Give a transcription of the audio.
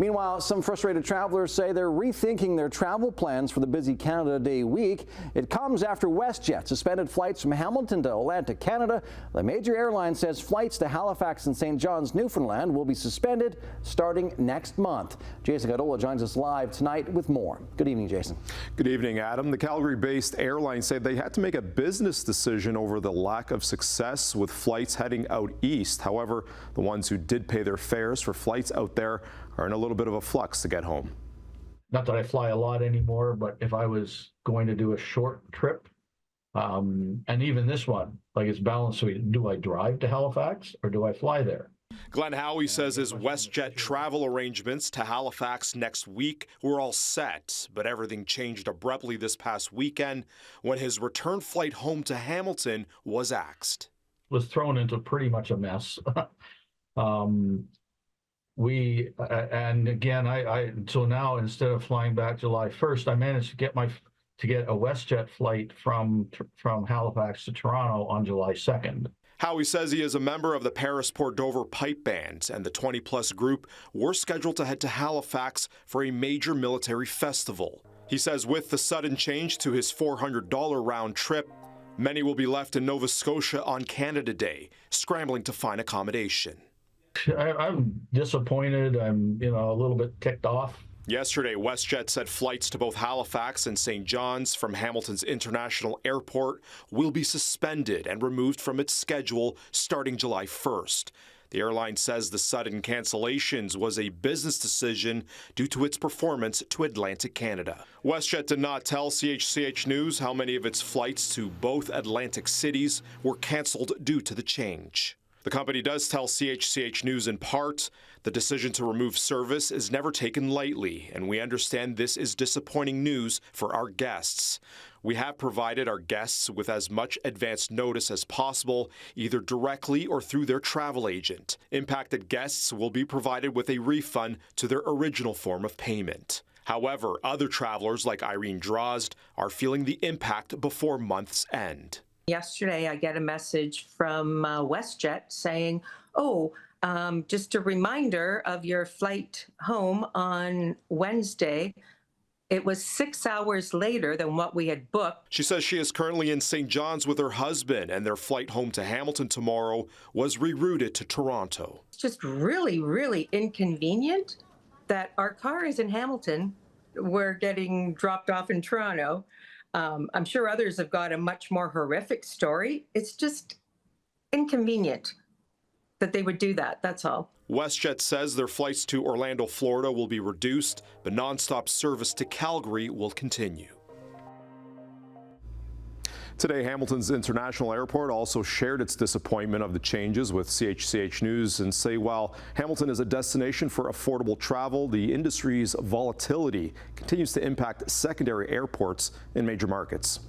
Meanwhile, some frustrated travelers say they're rethinking their travel plans for the busy Canada Day week. It comes after WestJet suspended flights from Hamilton to Atlantic Canada. The major airline says flights to Halifax and St. John's, Newfoundland will be suspended starting next month. Jason Gadola joins us live tonight with more. Good evening, Jason. Good evening, Adam. The Calgary-based airline said they had to make a business decision over the lack of success with flights heading out east. However, the ones who did pay their fares for flights out there are in a little bit of a flux to get home. Not that I fly a lot anymore, but if I was going to do a short trip, and even this one, like it's balanced, so do I drive to Halifax or do I fly there? Glenn Howie says his WestJet travel arrangements to Halifax next week were all set, but everything changed abruptly this past weekend when his return flight home to Hamilton was axed. Was thrown into pretty much a mess. And again, so now instead of flying back July 1st, I managed to get a WestJet flight from Halifax to Toronto on July 2nd. Howie says he is a member of the Paris-Port Dover Pipe Band, and the 20-plus group were scheduled to head to Halifax for a major military festival. He says with the sudden change to his $400 round trip, many will be left in Nova Scotia on Canada Day, scrambling to find accommodation. I'm disappointed. I'm, a little bit ticked off. Yesterday, WestJet said flights to both Halifax and St. John's from Hamilton's International Airport will be suspended and removed from its schedule starting July 1st. The airline says the sudden cancellations was a business decision due to its performance to Atlantic Canada. WestJet did not tell CHCH News how many of its flights to both Atlantic cities were canceled due to the change. The company does tell CHCH News in part, the decision to remove service is never taken lightly, and we understand this is disappointing news for our guests. We have provided our guests with as much advance notice as possible, either directly or through their travel agent. Impacted guests will be provided with a refund to their original form of payment. However, other travelers like Irene Drozd are feeling the impact before month's end. Yesterday, I get a message from WestJet saying, just a reminder of your flight home on Wednesday. It was 6 hours later than what we had booked. She says she is currently in St. John's with her husband, and their flight home to Hamilton tomorrow was rerouted to Toronto. It's just really, really inconvenient that our car is in Hamilton. We're getting dropped off in Toronto. I'm sure others have got a much more horrific story. It's just inconvenient that they would do that, that's all. WestJet says their flights to Orlando, Florida will be reduced, but nonstop service to Calgary will continue. Today, Hamilton's International Airport also shared its disappointment of the changes with CHCH News and say while Hamilton is a destination for affordable travel, the industry's volatility continues to impact secondary airports in major markets.